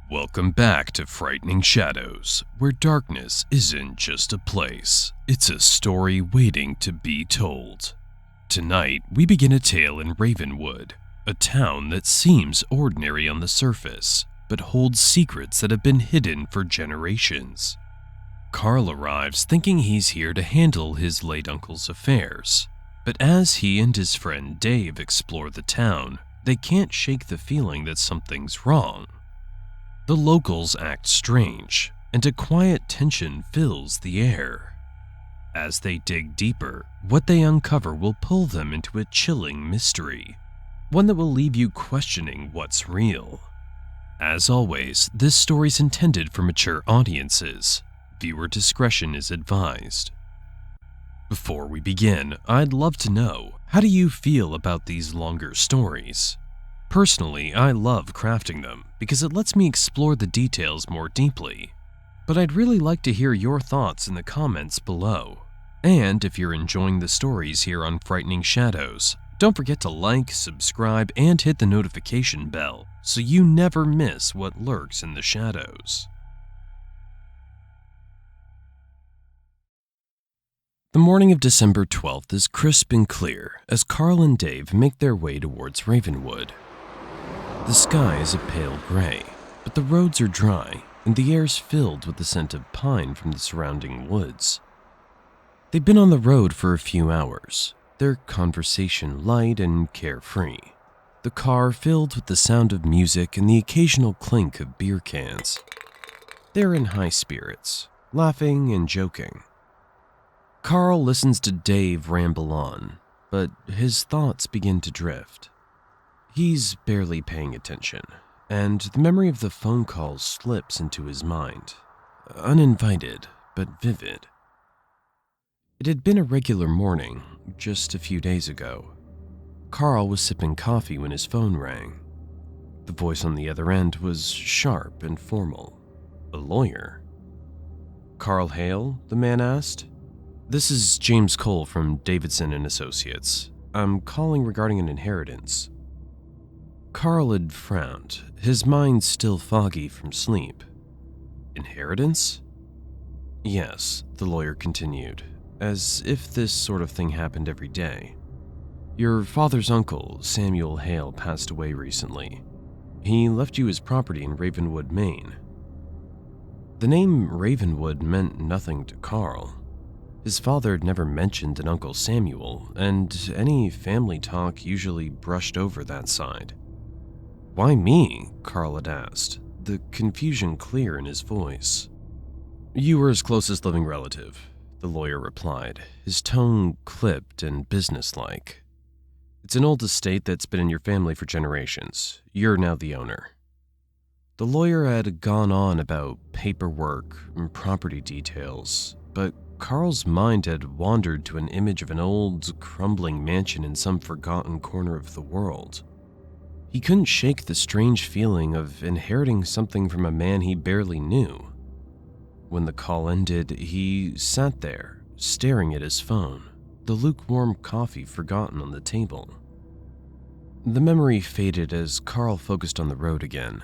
Welcome back to Frightening Shadows, where darkness isn't just a place, it's a story waiting to be told. Tonight, we begin a tale in Ravenwood, a town that seems ordinary on the surface, but holds secrets that have been hidden for generations. Carl arrives thinking he's here to handle his late uncle's affairs, but as he and his friend Dave explore the town, they can't shake the feeling that something's wrong. The locals act strange, and a quiet tension fills the air. As they dig deeper, what they uncover will pull them into a chilling mystery, one that will leave you questioning what's real. As always, this story's intended for mature audiences. Viewer discretion is advised. Before we begin, I'd love to know, how do you feel about these longer stories? Personally, I love crafting them because it lets me explore the details more deeply. But I'd really like to hear your thoughts in the comments below. And if you're enjoying the stories here on Frightening Shadows, don't forget to like, subscribe, and hit the notification bell so you never miss what lurks in the shadows. The morning of December 12th is crisp and clear as Carl and Dave make their way towards Ravenwood. The sky is a pale gray, but the roads are dry and the air's filled with the scent of pine from the surrounding woods. They've been on the road for a few hours, their conversation light and carefree, the car filled with the sound of music and the occasional clink of beer cans. They're in high spirits, laughing and joking. Carl listens to Dave ramble on, but his thoughts begin to drift. He's barely paying attention, and the memory of the phone call slips into his mind, uninvited but vivid. It had been a regular morning, just a few days ago. Carl was sipping coffee when his phone rang. The voice on the other end was sharp and formal. A lawyer. "Carl Hale?" the man asked. "This is James Cole from Davidson & Associates. I'm calling regarding an inheritance." Carl had frowned, his mind still foggy from sleep. "Inheritance?" "Yes," the lawyer continued, as if this sort of thing happened every day. "Your father's uncle, Samuel Hale, passed away recently. He left you his property in Ravenwood, Maine." The name Ravenwood meant nothing to Carl. His father had never mentioned an Uncle Samuel, and any family talk usually brushed over that side. "Why me?" Carl had asked, the confusion clear in his voice. "You were his closest living relative," the lawyer replied, his tone clipped and businesslike. "It's an old estate that's been in your family for generations. You're now the owner." The lawyer had gone on about paperwork and property details, but Carl's mind had wandered to an image of an old, crumbling mansion in some forgotten corner of the world. He couldn't shake the strange feeling of inheriting something from a man he barely knew. When the call ended, he sat there, staring at his phone, the lukewarm coffee forgotten on the table. The memory faded as Carl focused on the road again.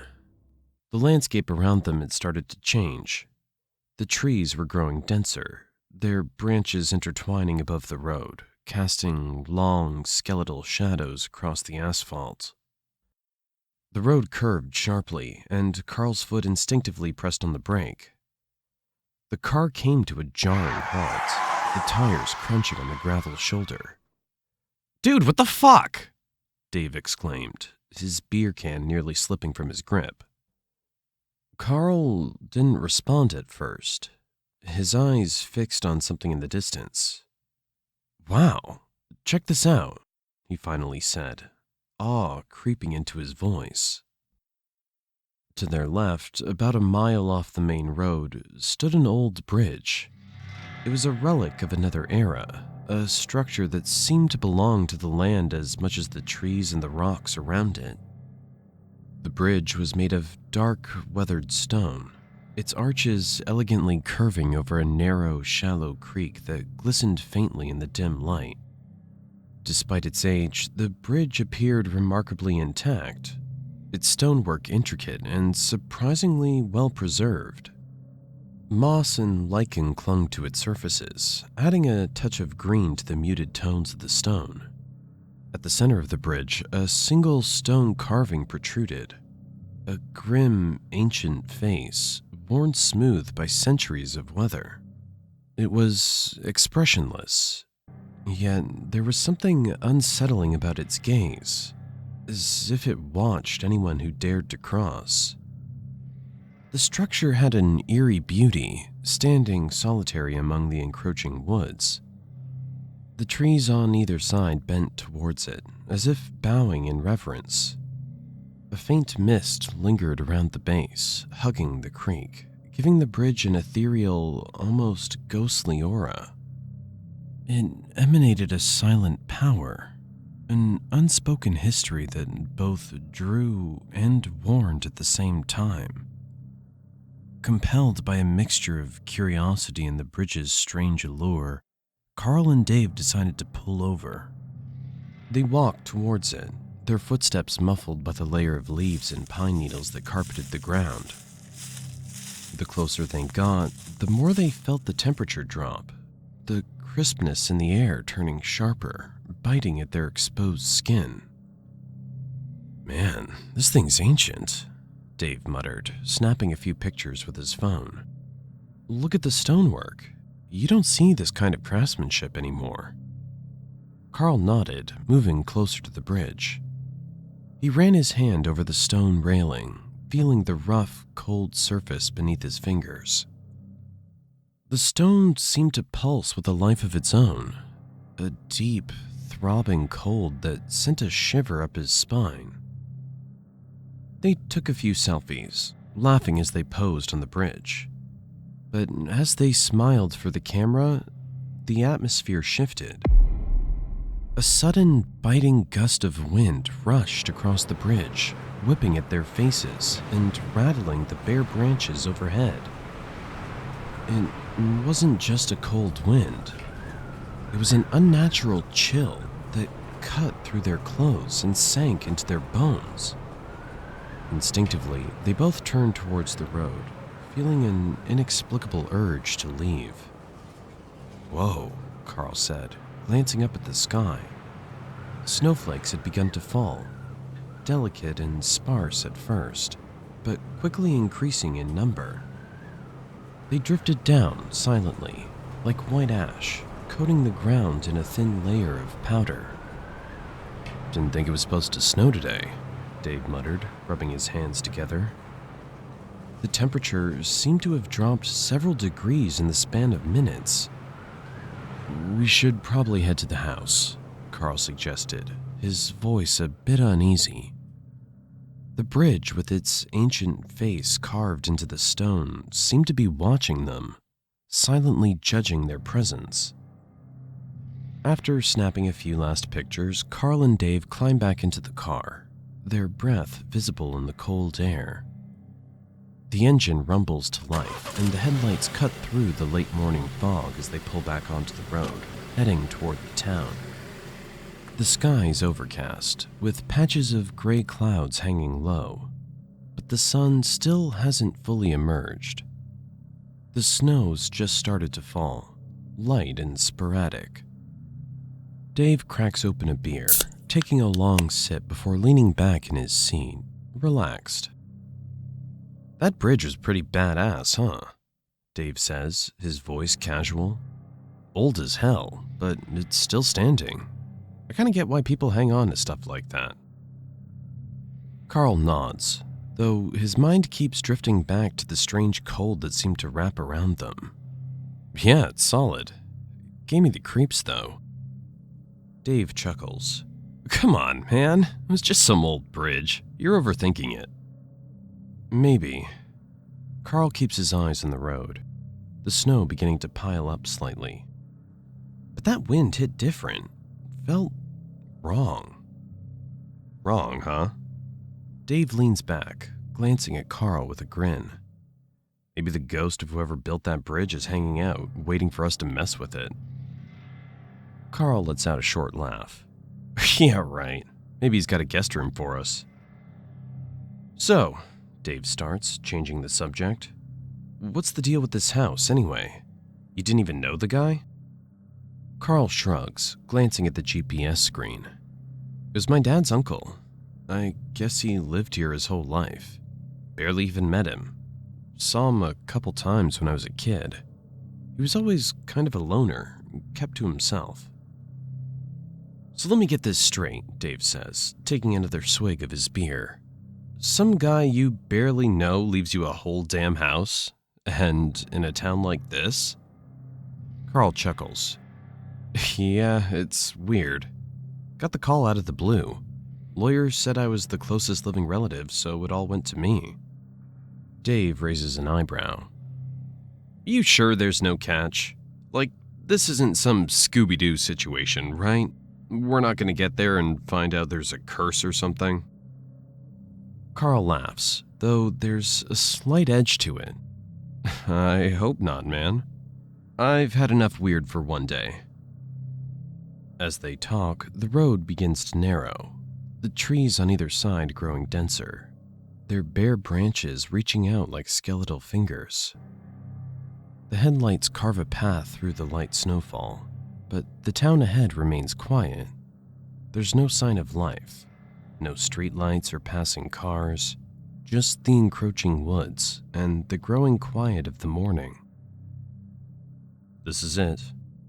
The landscape around them had started to change. The trees were growing denser, their branches intertwining above the road, casting long, skeletal shadows across the asphalt. The road curved sharply, and Carl's foot instinctively pressed on the brake. The car came to a jarring halt, the tires crunching on the gravel shoulder. "Dude, what the fuck?" Dave exclaimed, his beer can nearly slipping from his grip. Carl didn't respond at first, his eyes fixed on something in the distance. "Wow, check this out," he finally said, awe creeping into his voice. To their left, about a mile off the main road, stood an old bridge. It was a relic of another era, a structure that seemed to belong to the land as much as the trees and the rocks around it. The bridge was made of dark, weathered stone, its arches elegantly curving over a narrow, shallow creek that glistened faintly in the dim light. Despite its age, the bridge appeared remarkably intact. its stonework intricate and surprisingly well preserved. Moss and lichen clung to its surfaces, adding a touch of green to the muted tones of the stone. At the center of the bridge, a single stone carving protruded, a grim, ancient face, worn smooth by centuries of weather. It was expressionless, yet there was something unsettling about its gaze, as if it watched anyone who dared to cross. The structure had an eerie beauty, standing solitary among the encroaching woods. The trees on either side bent towards it, as if bowing in reverence. A faint mist lingered around the base, hugging the creek, giving the bridge an ethereal, almost ghostly aura. It emanated a silent power, an unspoken history that both drew and warned at the same time. Compelled by a mixture of curiosity and the bridge's strange allure, Carl and Dave decided to pull over. They walked towards it, their footsteps muffled by the layer of leaves and pine needles that carpeted the ground. The closer they got, the more they felt the temperature drop, the crispness in the air turning sharper, biting at their exposed skin. "Man, this thing's ancient," Dave muttered, snapping a few pictures with his phone. "Look at the stonework. You don't see this kind of craftsmanship anymore." Carl nodded, moving closer to the bridge. He ran his hand over the stone railing, feeling the rough, cold surface beneath his fingers. The stone seemed to pulse with a life of its own, a deep, throbbing cold that sent a shiver up his spine. They took a few selfies, laughing as they posed on the bridge. But as they smiled for the camera, the atmosphere shifted. A sudden, biting gust of wind rushed across the bridge, whipping at their faces and rattling the bare branches overhead. It wasn't just a cold wind. It was an unnatural chill that cut through their clothes and sank into their bones. Instinctively, they both turned towards the road, feeling an inexplicable urge to leave. "Whoa," Carl said, glancing up at the sky. Snowflakes had begun to fall, delicate and sparse at first, but quickly increasing in number. They drifted down silently, like white ash, coating the ground in a thin layer of powder. "Didn't think it was supposed to snow today," Dave muttered, rubbing his hands together. The temperature seemed to have dropped several degrees in the span of minutes. "We should probably head to the house," Carl suggested, his voice a bit uneasy. The bridge, with its ancient face carved into the stone, seemed to be watching them, silently judging their presence. After snapping a few last pictures, Carl and Dave climbed back into the car, their breath visible in the cold air. The engine rumbles to life, and the headlights cut through the late morning fog as they pull back onto the road, heading toward the town. The sky's overcast, with patches of gray clouds hanging low, but the sun still hasn't fully emerged. The snow's just started to fall, light and sporadic. Dave cracks open a beer, taking a long sip before leaning back in his seat, relaxed. "That bridge was pretty badass, huh?" Dave says, his voice casual. "Old as hell, but it's still standing. I kind of get why people hang on to stuff like that." Carl nods, though his mind keeps drifting back to the strange cold that seemed to wrap around them. "Yeah, it's solid. Gave me the creeps, though." Dave chuckles. "Come on, man. It was just some old bridge. You're overthinking it." "Maybe." Carl keeps his eyes on the road, the snow beginning to pile up slightly. But that wind hit different. Felt wrong. "Wrong, huh?" Dave leans back, glancing at Carl with a grin. "Maybe the ghost of whoever built that bridge is hanging out, waiting for us to mess with it." Carl lets out a short laugh. "Yeah, right. Maybe he's got a guest room for us." So, Dave starts, changing the subject. What's the deal with this house, anyway? You didn't even know the guy? Carl shrugs, glancing at the GPS screen. It was my dad's uncle. I guess he lived here his whole life. Barely even met him. Saw him a couple times when I was a kid. He was always kind of a loner, kept to himself. So let me get this straight, Dave says, taking another swig of his beer. Some guy you barely know leaves you a whole damn house? And in a town like this? Carl chuckles. Yeah, it's weird. Got the call out of the blue. Lawyers said I was the closest living relative, so it all went to me. Dave raises an eyebrow. You sure there's no catch? Like, this isn't some Scooby-Doo situation, right? We're not going to get there and find out there's a curse or something? Carl laughs, though there's a slight edge to it. I hope not, man. I've had enough weird for one day. As they talk, the road begins to narrow, the trees on either side growing denser, their bare branches reaching out like skeletal fingers. The headlights carve a path through the light snowfall, but the town ahead remains quiet. There's no sign of life, no streetlights or passing cars, just the encroaching woods and the growing quiet of the morning. This is it,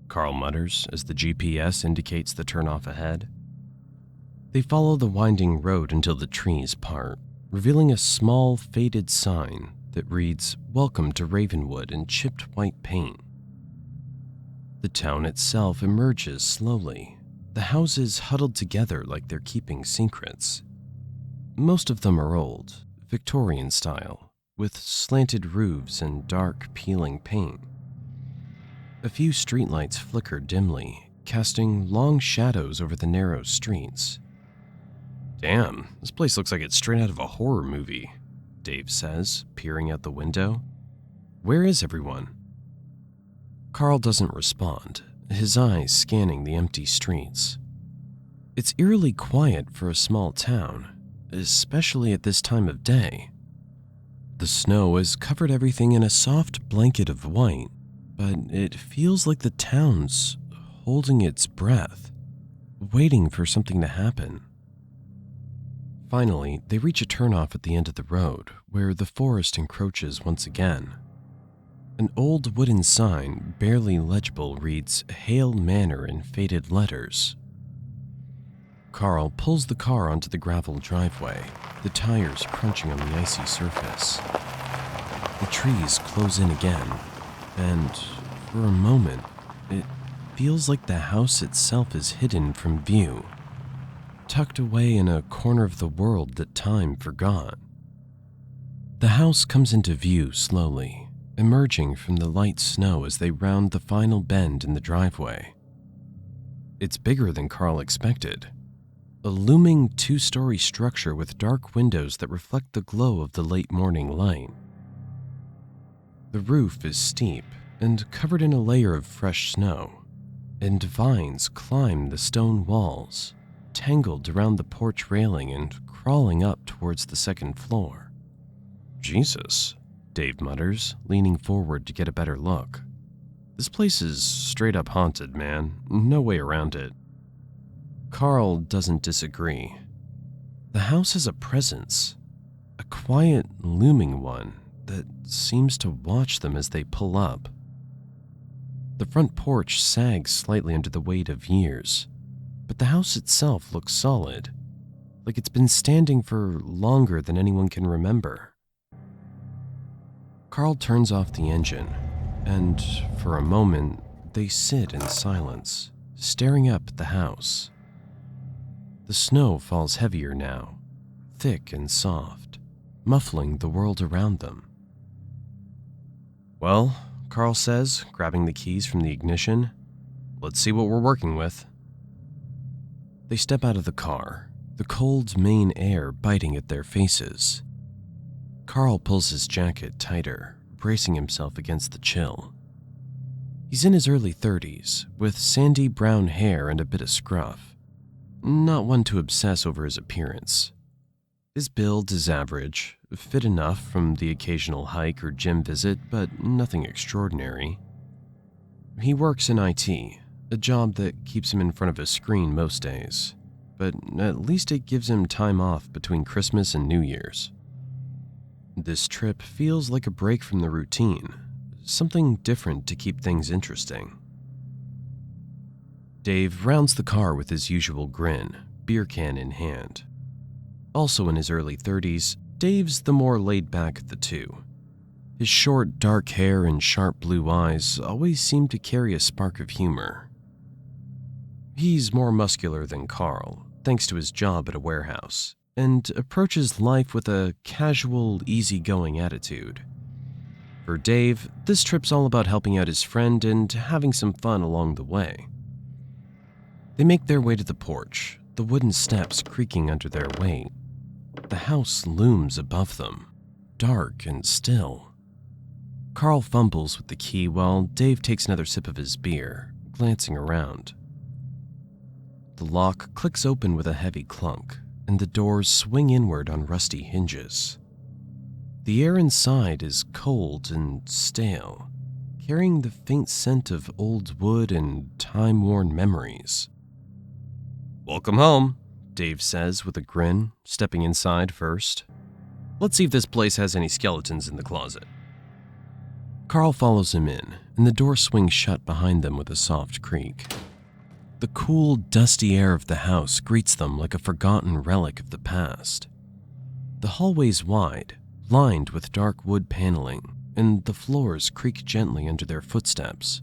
Carl mutters as the GPS indicates the turnoff ahead. They follow the winding road until the trees part, revealing a small, faded sign that reads, "Welcome to Ravenwood" in chipped white paint. The town itself emerges slowly, the houses huddled together like they're keeping secrets. Most of them are old, Victorian style, with slanted roofs and dark, peeling paint. A few streetlights flicker dimly, casting long shadows over the narrow streets. Damn, this place looks like it's straight out of a horror movie, Dave says, peering out the window. Where is everyone? Carl doesn't respond, his eyes scanning the empty streets. It's eerily quiet for a small town, especially at this time of day. The snow has covered everything in a soft blanket of white, but it feels like the town's holding its breath, waiting for something to happen. Finally, they reach a turnoff at the end of the road, where the forest encroaches once again. An old wooden sign, barely legible, reads Hale Manor in faded letters. Carl pulls the car onto the gravel driveway, the tires crunching on the icy surface. The trees close in again, and for a moment, it feels like the house itself is hidden from view, tucked away in a corner of the world that time forgot. The house comes into view slowly, emerging from the light snow as they round the final bend in the driveway. It's bigger than Carl expected, a looming two-story structure with dark windows that reflect the glow of the late morning light. The roof is steep and covered in a layer of fresh snow, and vines climb the stone walls, tangled around the porch railing and crawling up towards the second floor. Jesus, Dave mutters, leaning forward to get a better look. This place is straight up haunted, man. No way around it. Carl doesn't disagree. The house has a presence, a quiet, looming one that seems to watch them as they pull up. The front porch sags slightly under the weight of years, but the house itself looks solid, like it's been standing for longer than anyone can remember. Carl turns off the engine, and for a moment, they sit in silence, staring up at the house. The snow falls heavier now, thick and soft, muffling the world around them. Well, Carl says, grabbing the keys from the ignition, let's see what we're working with. They step out of the car, the cold Maine air biting at their faces. Carl pulls his jacket tighter, bracing himself against the chill. He's in his early 30s, with sandy brown hair and a bit of scruff. Not one to obsess over his appearance. His build is average, fit enough from the occasional hike or gym visit, but nothing extraordinary. He works in IT, a job that keeps him in front of a screen most days, but at least it gives him time off between Christmas and New Year's. This trip feels like a break from the routine, something different to keep things interesting. Dave rounds the car with his usual grin, beer can in hand. Also in his early 30s, Dave's the more laid-back of the two. His short, dark hair and sharp blue eyes always seem to carry a spark of humor. He's more muscular than Carl, thanks to his job at a warehouse, and approaches life with a casual, easygoing attitude. For Dave, this trip's all about helping out his friend and having some fun along the way. They make their way to the porch, the wooden steps creaking under their weight. The house looms above them, dark and still. Carl fumbles with the key while Dave takes another sip of his beer, glancing around. The lock clicks open with a heavy clunk, and the doors swing inward on rusty hinges. The air inside is cold and stale, carrying the faint scent of old wood and time-worn memories. "Welcome home," Dave says with a grin, stepping inside first. "Let's see if this place has any skeletons in the closet." Carl follows him in, and the door swings shut behind them with a soft creak. The cool, dusty air of the house greets them like a forgotten relic of the past. The hallway's wide, lined with dark wood paneling, and the floors creak gently under their footsteps.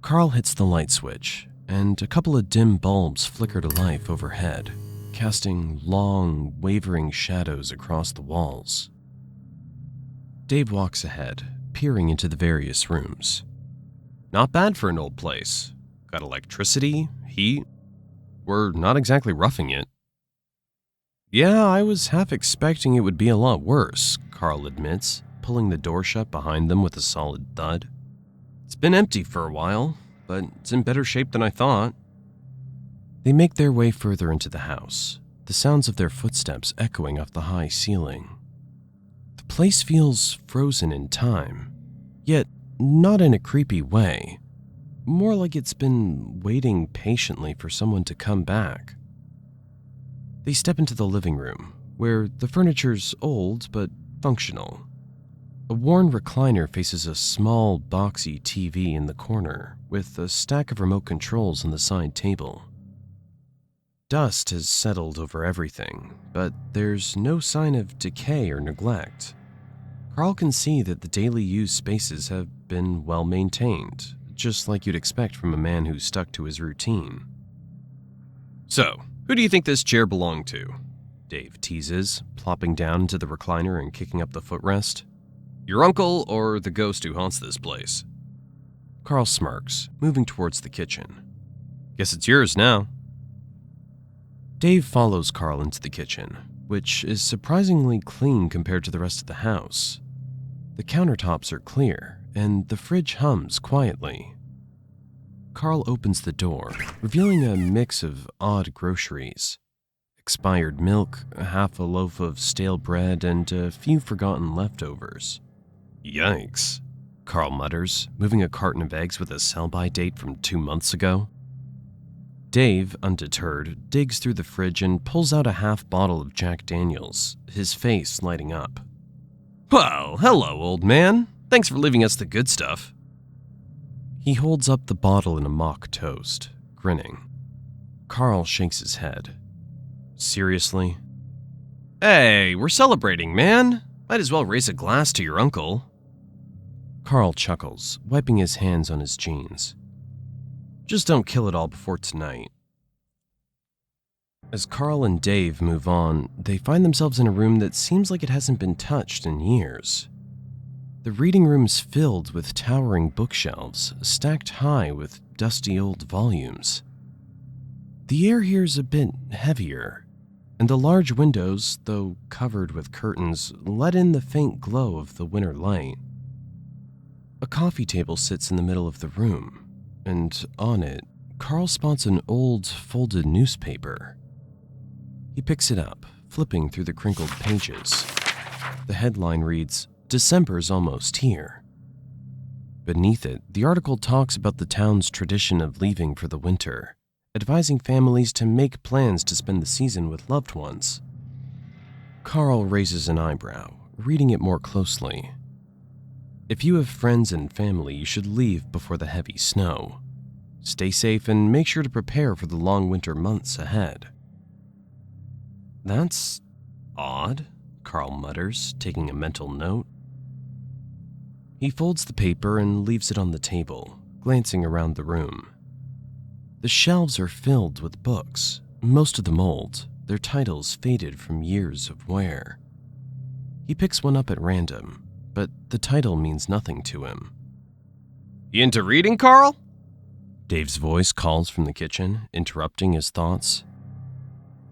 Carl hits the light switch, and a couple of dim bulbs flicker to life overhead, casting long, wavering shadows across the walls. Dave walks ahead, peering into the various rooms. "Not bad for an old place. Got electricity, heat. We're not exactly roughing it." "Yeah, I was half expecting it would be a lot worse," Carl admits, pulling the door shut behind them with a solid thud. "It's been empty for a while, but it's in better shape than I thought." They make their way further into the house, the sounds of their footsteps echoing off the high ceiling. The place feels frozen in time, yet not in a creepy way, more like it's been waiting patiently for someone to come back. They step into the living room, where the furniture's old but functional. A worn recliner faces a small, boxy TV in the corner, with a stack of remote controls on the side table. Dust has settled over everything, but there's no sign of decay or neglect. Carl can see that the daily used spaces have been well maintained, just like you'd expect from a man who's stuck to his routine. "So, who do you think this chair belonged to?" Dave teases, plopping down into the recliner and kicking up the footrest. "Your uncle or the ghost who haunts this place?" Carl smirks, moving towards the kitchen. "Guess it's yours now." Dave follows Carl into the kitchen, which is surprisingly clean compared to the rest of the house. The countertops are clear, and the fridge hums quietly. Carl opens the door, revealing a mix of odd groceries. Expired milk, half a loaf of stale bread, and a few forgotten leftovers. "Yikes," Carl mutters, moving a carton of eggs with a sell-by date from 2 months ago. Dave, undeterred, digs through the fridge and pulls out a half bottle of Jack Daniels, his face lighting up. "Well, hello, old man. Thanks for leaving us the good stuff." He holds up the bottle in a mock toast, grinning. Carl shakes his head. "Seriously?" "Hey, we're celebrating, man. Might as well raise a glass to your uncle." Carl chuckles, wiping his hands on his jeans. "Just don't kill it all before tonight." As Carl and Dave move on, they find themselves in a room that seems like it hasn't been touched in years. The reading room's filled with towering bookshelves, stacked high with dusty old volumes. The air here's a bit heavier, and the large windows, though covered with curtains, let in the faint glow of the winter light. A coffee table sits in the middle of the room, and on it, Carl spots an old, folded newspaper. He picks it up, flipping through the crinkled pages. The headline reads, "December's almost here." Beneath it, the article talks about the town's tradition of leaving for the winter, advising families to make plans to spend the season with loved ones. Carl raises an eyebrow, reading it more closely. If you have friends and family, you should leave before the heavy snow. Stay safe and make sure to prepare for the long winter months ahead. That's odd, Carl mutters, taking a mental note. He folds the paper and leaves it on the table, glancing around the room. The shelves are filled with books, most of them old, their titles faded from years of wear. He picks one up at random, but the title means nothing to him. "You into reading, Carl?" Dave's voice calls from the kitchen, interrupting his thoughts.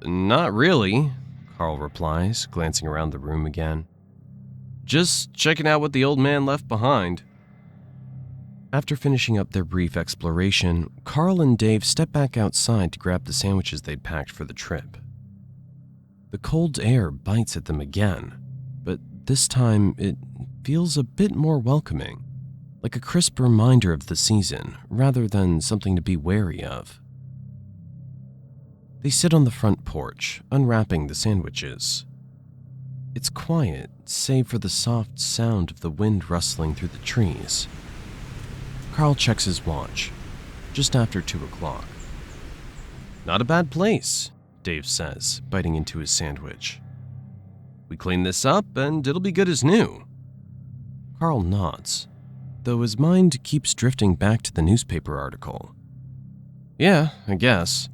"Not really," Carl replies, glancing around the room again. "Just checking out what the old man left behind." After finishing up their brief exploration, Carl and Dave step back outside to grab the sandwiches they'd packed for the trip. The cold air bites at them again, but this time it feels a bit more welcoming, like a crisp reminder of the season rather than something to be wary of. They sit on the front porch, unwrapping the sandwiches. It's quiet, save for the soft sound of the wind rustling through the trees. Carl checks his watch, just after 2 o'clock. "Not a bad place," Dave says, biting into his sandwich. "We clean this up and it'll be good as new." Carl nods, though his mind keeps drifting back to the newspaper article. "Yeah, I guess."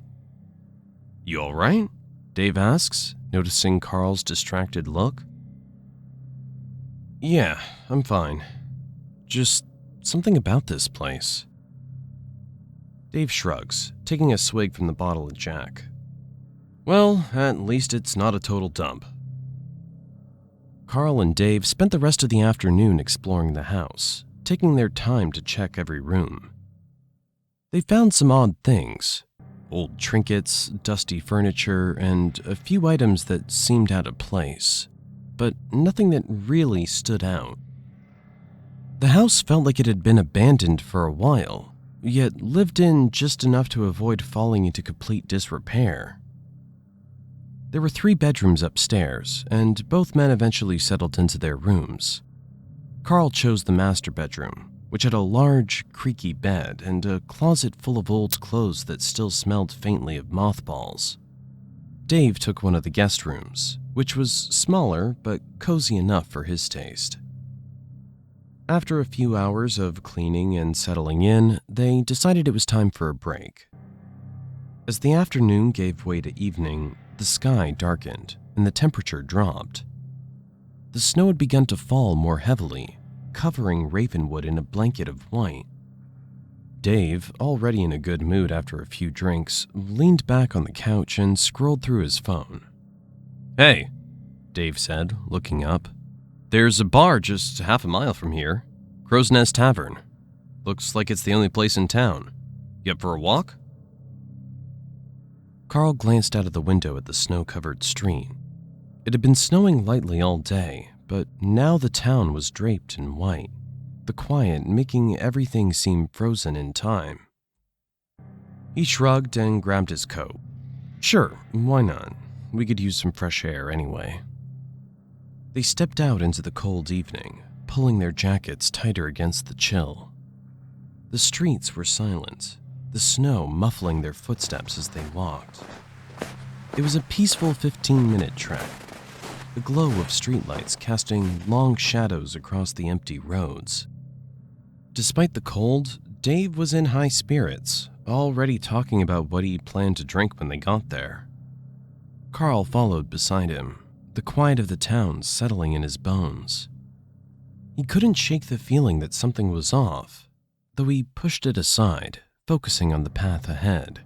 "You all right?" Dave asks, noticing Carl's distracted look. "Yeah, I'm fine. Just something about this place." Dave shrugs, taking a swig from the bottle of Jack. "Well, at least it's not a total dump." Carl and Dave spent the rest of the afternoon exploring the house, taking their time to check every room. They found some odd things: old trinkets, dusty furniture, and a few items that seemed out of place, but nothing that really stood out. The house felt like it had been abandoned for a while, yet lived in just enough to avoid falling into complete disrepair. There were 3 bedrooms upstairs, and both men eventually settled into their rooms. Carl chose the master bedroom, which had a large, creaky bed and a closet full of old clothes that still smelled faintly of mothballs. Dave took one of the guest rooms, which was smaller but cozy enough for his taste. After a few hours of cleaning and settling in, they decided it was time for a break. As the afternoon gave way to evening, the sky darkened and the temperature dropped. The snow had begun to fall more heavily, covering Ravenwood in a blanket of white. Dave, already in a good mood after a few drinks, leaned back on the couch and scrolled through his phone. "Hey," Dave said, looking up. "There's a bar just half a mile from here. Crow's Nest Tavern. Looks like it's the only place in town. You up for a walk?" Carl glanced out of the window at the snow-covered street. It had been snowing lightly all day, but now the town was draped in white, the quiet making everything seem frozen in time. He shrugged and grabbed his coat. "Sure, why not? We could use some fresh air anyway." They stepped out into the cold evening, pulling their jackets tighter against the chill. The streets were silent, the snow muffling their footsteps as they walked. It was a peaceful 15-minute trek, the glow of streetlights casting long shadows across the empty roads. Despite the cold, Dave was in high spirits, already talking about what he planned to drink when they got there. Carl followed beside him, the quiet of the town settling in his bones. He couldn't shake the feeling that something was off, though he pushed it aside, focusing on the path ahead.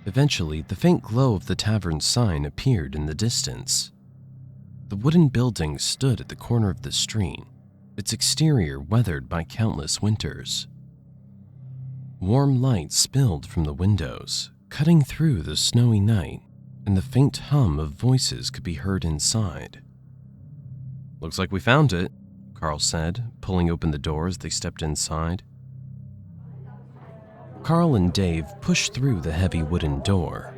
Eventually, the faint glow of the tavern's sign appeared in the distance. The wooden building stood at the corner of the street, its exterior weathered by countless winters. Warm light spilled from the windows, cutting through the snowy night, and the faint hum of voices could be heard inside. "Looks like we found it," Carl said, pulling open the door as they stepped inside. Carl and Dave pushed through the heavy wooden door,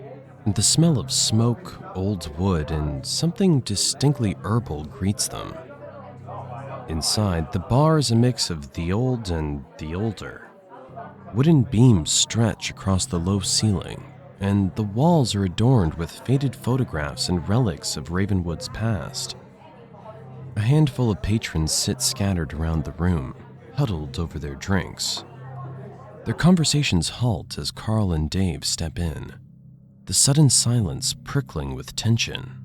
and the smell of smoke, old wood, and something distinctly herbal greets them. Inside, the bar is a mix of the old and the older. Wooden beams stretch across the low ceiling, and the walls are adorned with faded photographs and relics of Ravenwood's past. A handful of patrons sit scattered around the room, huddled over their drinks. Their conversations halt as Carl and Dave step in, the sudden silence prickling with tension.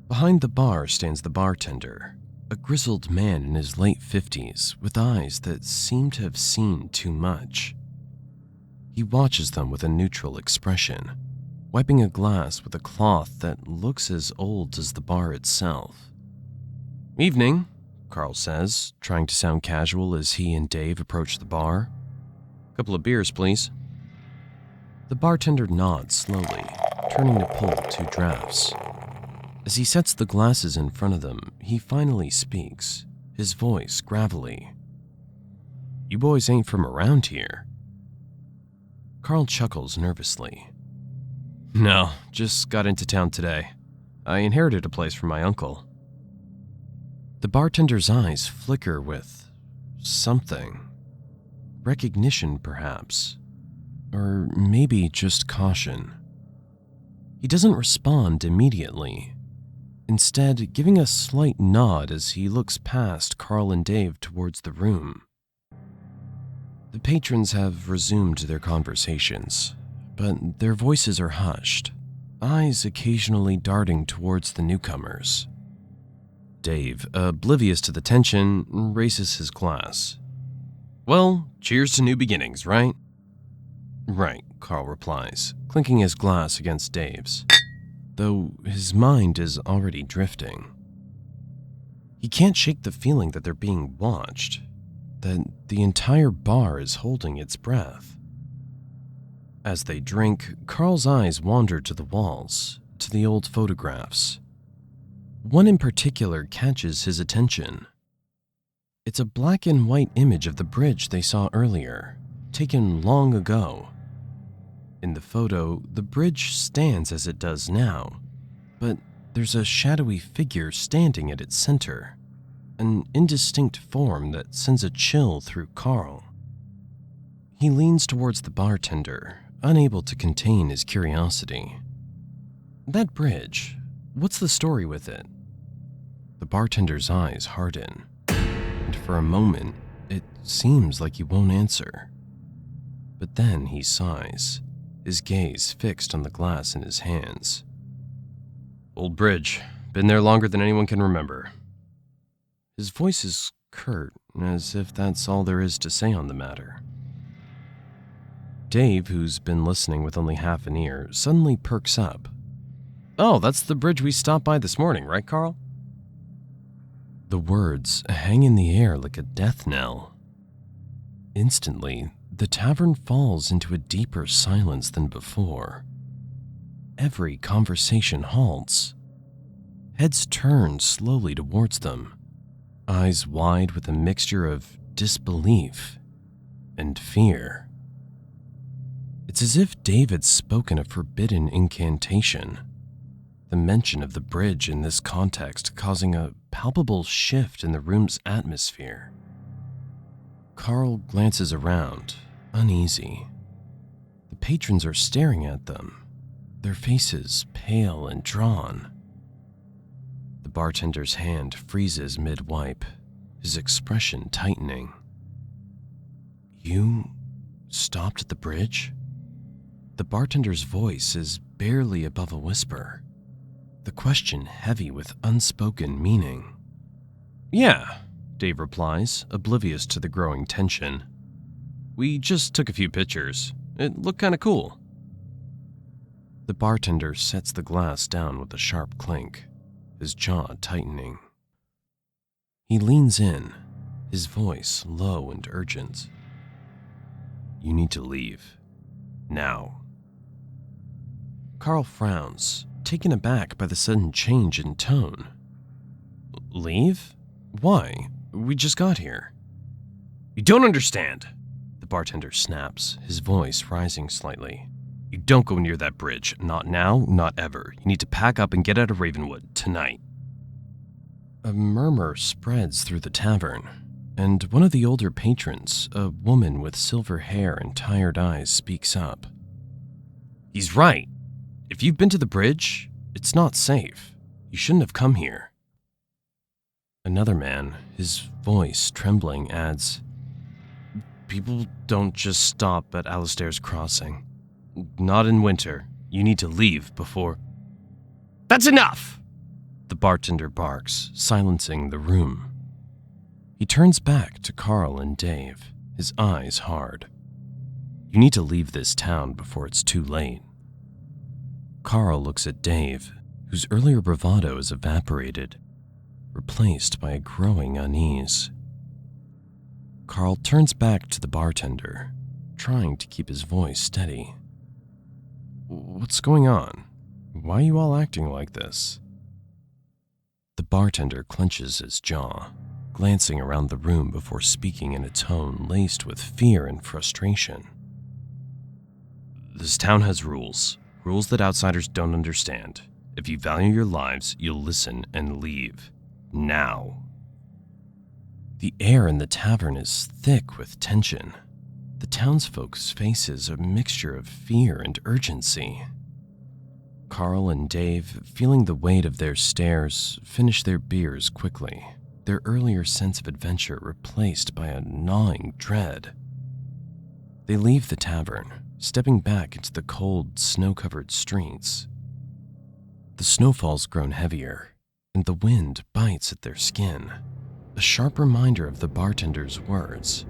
Behind the bar stands the bartender, a grizzled man in his late 50s with eyes that seem to have seen too much. He watches them with a neutral expression, wiping a glass with a cloth that looks as old as the bar itself. "Evening," Carl says, trying to sound casual as he and Dave approach the bar. "Couple of beers, please." The bartender nods slowly, turning to pull 2 drafts. As he sets the glasses in front of them, he finally speaks, his voice gravelly. "You boys ain't from around here?" Carl chuckles nervously. "No, just got into town today. I inherited a place from my uncle." The bartender's eyes flicker with something. Recognition, perhaps. Or maybe just caution. He doesn't respond immediately, instead giving a slight nod as he looks past Carl and Dave towards the room. The patrons have resumed their conversations, but their voices are hushed, eyes occasionally darting towards the newcomers. Dave, oblivious to the tension, raises his glass. "Well, cheers to new beginnings, right?" "Right," Carl replies, clinking his glass against Dave's, though his mind is already drifting. He can't shake the feeling that they're being watched, that the entire bar is holding its breath. As they drink, Carl's eyes wander to the walls, to the old photographs. One in particular catches his attention. It's a black and white image of the bridge they saw earlier, taken long ago. In the photo, the bridge stands as it does now, but there's a shadowy figure standing at its center, an indistinct form that sends a chill through Carl. He leans towards the bartender, unable to contain his curiosity. "That bridge, what's the story with it?" The bartender's eyes harden, and for a moment, it seems like he won't answer. But then he sighs, his gaze fixed on the glass in his hands. "Old bridge, been there longer than anyone can remember." His voice is curt, as if that's all there is to say on the matter. Dave, who's been listening with only half an ear, suddenly perks up. "Oh, that's the bridge we stopped by this morning, right, Carl?" The words hang in the air like a death knell. Instantly, the tavern falls into a deeper silence than before. Every conversation halts. Heads turn slowly towards them, eyes wide with a mixture of disbelief and fear. It's as if Dave had spoken a forbidden incantation, the mention of the bridge in this context causing a palpable shift in the room's atmosphere. Carl glances around, uneasy. The patrons are staring at them, their faces pale and drawn. The bartender's hand freezes mid-wipe, his expression tightening. "You stopped at the bridge?" The bartender's voice is barely above a whisper, the question heavy with unspoken meaning. "Yeah," Dave replies, oblivious to the growing tension. "We just took a few pictures. It looked kind of cool." The bartender sets the glass down with a sharp clink, his jaw tightening. He leans in, his voice low and urgent. "You need to leave. Now." Carl frowns, taken aback by the sudden change in tone. Leave? Why? We just got here. You don't understand, the bartender snaps, his voice rising slightly. You don't go near that bridge. Not now, not ever. You need to pack up and get out of Ravenwood tonight. A murmur spreads through the tavern, and one of the older patrons, a woman with silver hair and tired eyes, speaks up. He's right. If you've been to the bridge, it's not safe. You shouldn't have come here. Another man, his voice trembling, adds, People don't just stop at Alistair's Crossing. Not in winter. You need to leave before... That's enough! The bartender barks, silencing the room. He turns back to Carl and Dave, his eyes hard. You need to leave this town before it's too late. Carl looks at Dave, whose earlier bravado is evaporated, replaced by a growing unease. Carl turns back to the bartender, trying to keep his voice steady. What's going on? Why are you all acting like this? The bartender clenches his jaw, glancing around the room before speaking in a tone laced with fear and frustration. This town has rules that outsiders don't understand. If you value your lives, you'll listen and leave. Now. The air in the tavern is thick with tension. The townsfolk's faces a mixture of fear and urgency. Carl and Dave, feeling the weight of their stares, finish their beers quickly, their earlier sense of adventure replaced by a gnawing dread. They leave the tavern, stepping back into the cold, snow-covered streets. The snowfall's grown heavier, and the wind bites at their skin, a sharp reminder of the bartender's words.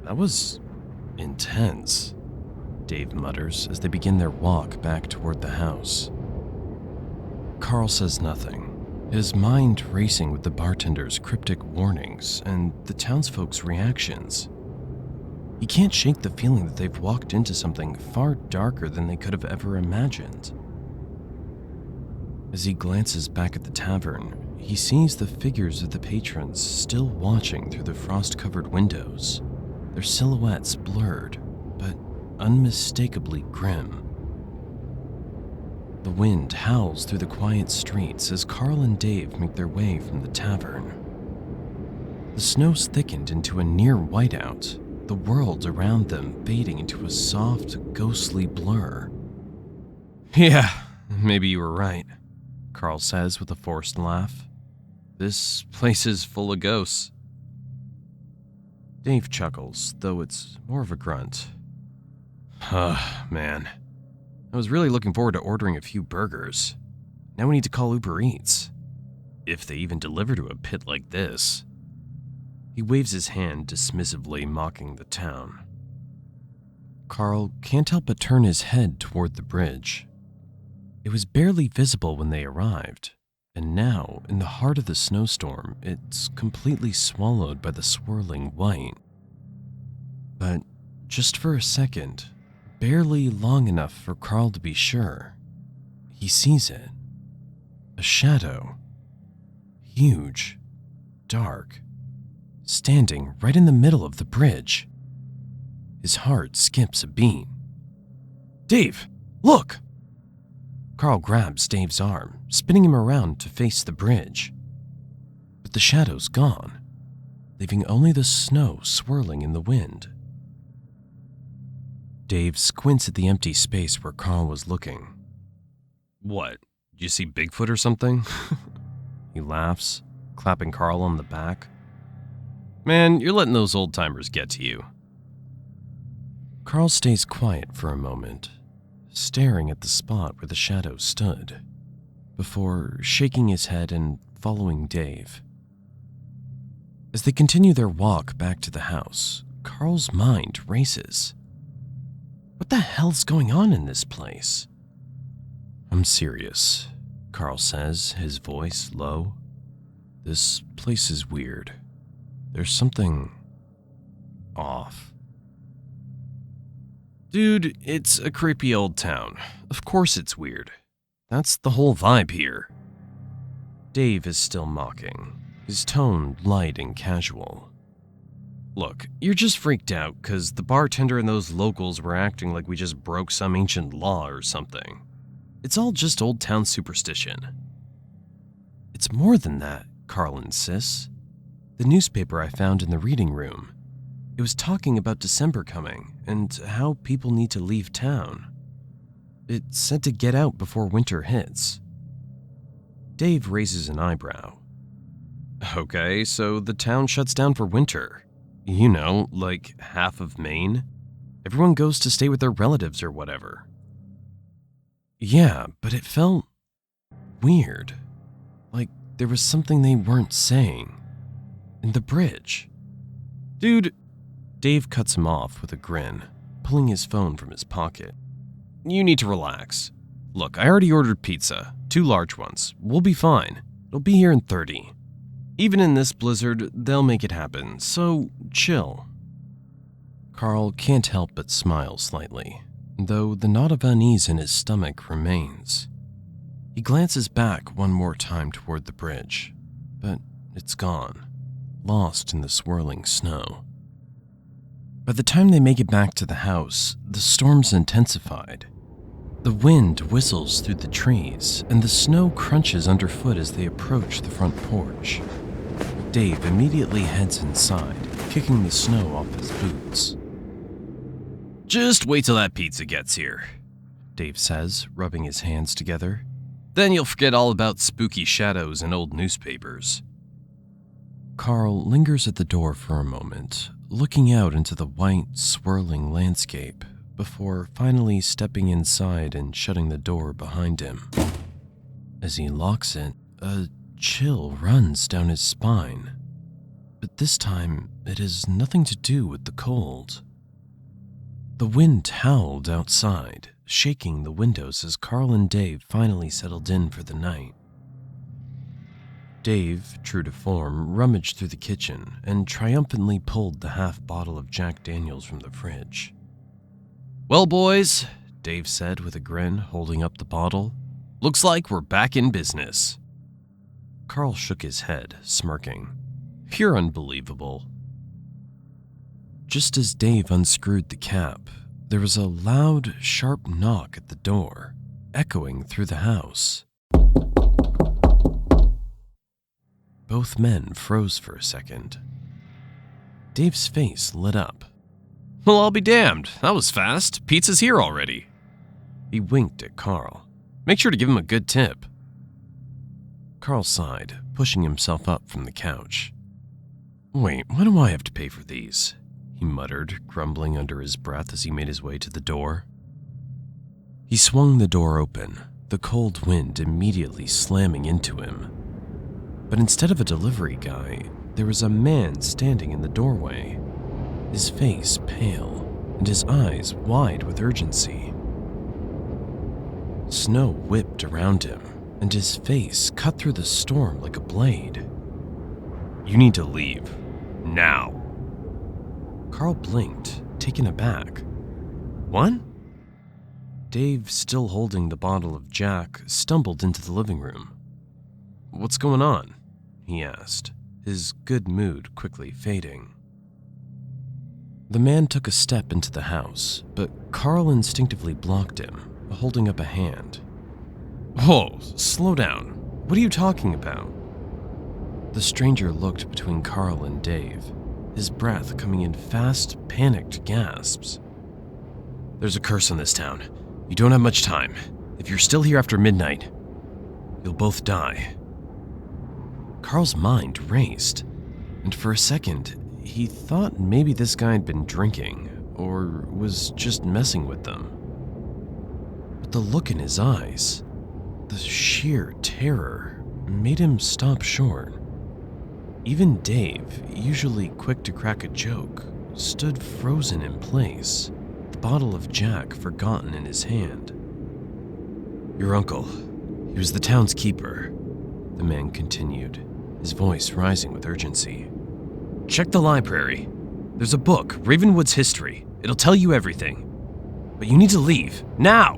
That was intense, Dave mutters as they begin their walk back toward the house. Carl says nothing, his mind racing with the bartender's cryptic warnings and the townsfolk's reactions. He can't shake the feeling that they've walked into something far darker than they could have ever imagined. As he glances back at the tavern, he sees the figures of the patrons still watching through the frost-covered windows, their silhouettes blurred, but unmistakably grim. The wind howls through the quiet streets as Carl and Dave make their way from the tavern. The snow's thickened into a near whiteout, the world around them fading into a soft, ghostly blur. Yeah, maybe you were right, Carl says with a forced laugh. This place is full of ghosts. Dave chuckles, though it's more of a grunt. Man. I was really looking forward to ordering a few burgers. Now we need to call Uber Eats. If they even deliver to a pit like this. He waves his hand dismissively, mocking the town. Carl can't help but turn his head toward the bridge. It was barely visible when they arrived, and now, in the heart of the snowstorm, it's completely swallowed by the swirling white. But just for a second, barely long enough for Carl to be sure, he sees it. A shadow. Huge. Dark. Standing right in the middle of the bridge. His heart skips a beat. Dave, look! Carl grabs Dave's arm, spinning him around to face the bridge. But the shadow's gone, leaving only the snow swirling in the wind. Dave squints at the empty space where Carl was looking. What, did you see Bigfoot or something? He laughs, clapping Carl on the back. Man, you're letting those old-timers get to you. Carl stays quiet for a moment, staring at the spot where the shadow stood, before shaking his head and following Dave. As they continue their walk back to the house, Carl's mind races. What the hell's going on in this place? I'm serious, Carl says, his voice low. This place is weird. There's something off. Dude, it's a creepy old town. Of course it's weird. That's the whole vibe here. Dave is still mocking, his tone light and casual. Look, you're just freaked out because the bartender and those locals were acting like we just broke some ancient law or something. It's all just old town superstition. It's more than that, Carl insists. The newspaper I found in the reading room. It was talking about December coming and how people need to leave town. It said to get out before winter hits. Dave raises an eyebrow. Okay, so the town shuts down for winter. You know, like half of Maine. Everyone goes to stay with their relatives or whatever. Yeah, but it felt weird. Like there was something they weren't saying. In the bridge. Dude, Dave cuts him off with a grin, pulling his phone from his pocket. You need to relax. Look, I already ordered pizza, 2 large ones. We'll be fine. It'll be here in 30. Even in this blizzard, they'll make it happen, so chill. Carl can't help but smile slightly, though the knot of unease in his stomach remains. He glances back one more time toward the bridge, but it's gone, lost in the swirling snow. By the time they make it back to the house, the storm's intensified. The wind whistles through the trees, and the snow crunches underfoot as they approach the front porch. Dave immediately heads inside, kicking the snow off his boots. Just wait till that pizza gets here, Dave says, rubbing his hands together. Then you'll forget all about spooky shadows and old newspapers. Carl lingers at the door for a moment, looking out into the white, swirling landscape before finally stepping inside and shutting the door behind him. As he locks it, a chill runs down his spine, but this time it has nothing to do with the cold. The wind howled outside, shaking the windows as Carl and Dave finally settled in for the night. Dave, true to form, rummaged through the kitchen and triumphantly pulled the half bottle of Jack Daniels from the fridge. Well, boys, Dave said with a grin, holding up the bottle, looks like we're back in business. Carl shook his head, smirking. You're unbelievable. Just as Dave unscrewed the cap, there was a loud, sharp knock at the door, echoing through the house. Both men froze for a second. Dave's face lit up. Well, I'll be damned. That was fast. Pizza's here already. He winked at Carl. Make sure to give him a good tip. Carl sighed, pushing himself up from the couch. Wait, why do I have to pay for these? He muttered, grumbling under his breath as he made his way to the door. He swung the door open, the cold wind immediately slamming into him. But instead of a delivery guy, there was a man standing in the doorway, his face pale and his eyes wide with urgency. Snow whipped around him, and his face cut through the storm like a blade. You need to leave. Now. Carl blinked, taken aback. What? Dave, still holding the bottle of Jack, stumbled into the living room. What's going on? He asked, his good mood quickly fading. The man took a step into the house, but Carl instinctively blocked him, holding up a hand. Whoa, slow down. What are you talking about? The stranger looked between Carl and Dave, his breath coming in fast, panicked gasps. There's a curse on this town. You don't have much time. If you're still here after midnight, you'll both die. Carl's mind raced, and for a second, he thought maybe this guy had been drinking or was just messing with them. But the look in his eyes, the sheer terror, made him stop short. Even Dave, usually quick to crack a joke, stood frozen in place, the bottle of Jack forgotten in his hand. Your uncle, he was the town's keeper, the man continued, his voice rising with urgency. Check the library. There's a book, Ravenwood's History. It'll tell you everything. But you need to leave, now!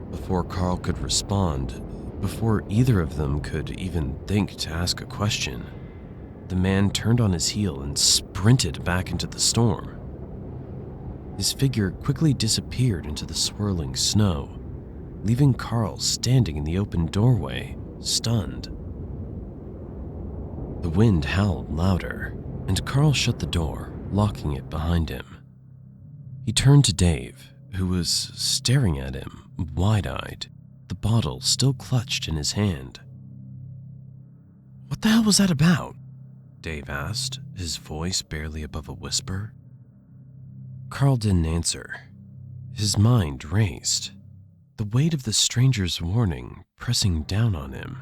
Before Carl could respond, before either of them could even think to ask a question, the man turned on his heel and sprinted back into the storm. His figure quickly disappeared into the swirling snow, leaving Carl standing in the open doorway, stunned. The wind howled louder, and Carl shut the door, locking it behind him. He turned to Dave, who was staring at him, wide-eyed, the bottle still clutched in his hand. "What the hell was that about?" Dave asked, his voice barely above a whisper. Carl didn't answer. His mind raced, the weight of the stranger's warning pressing down on him.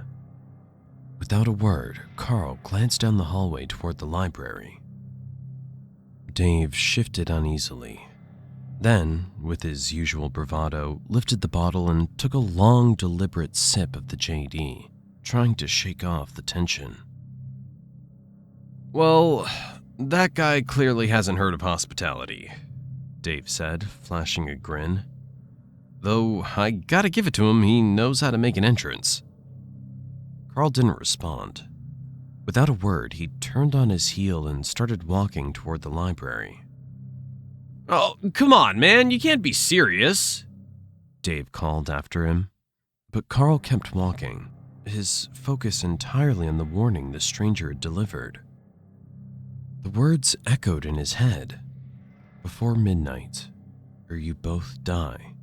Without a word, Carl glanced down the hallway toward the library. Dave shifted uneasily. Then, with his usual bravado, lifted the bottle and took a long, deliberate sip of the JD, trying to shake off the tension. "Well, that guy clearly hasn't heard of hospitality," Dave said, flashing a grin. "Though I gotta give it to him, he knows how to make an entrance." Carl didn't respond. Without a word, he turned on his heel and started walking toward the library. "Oh, come on, man, you can't be serious," Dave called after him. But Carl kept walking, his focus entirely on the warning the stranger had delivered. The words echoed in his head. "Before midnight, or you both die."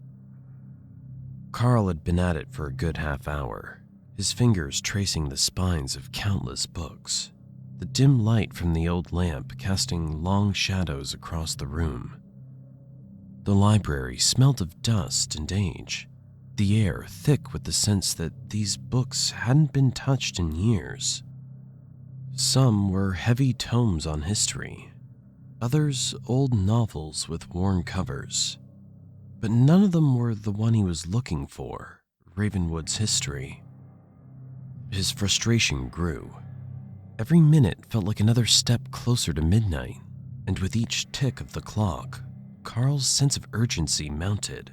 Carl had been at it for a good half hour, his fingers tracing the spines of countless books, the dim light from the old lamp casting long shadows across the room. The library smelled of dust and age, the air thick with the sense that these books hadn't been touched in years. Some were heavy tomes on history, others old novels with worn covers, but none of them were the one he was looking for, Ravenwood's history. His frustration grew. Every minute felt like another step closer to midnight, and with each tick of the clock, Carl's sense of urgency mounted.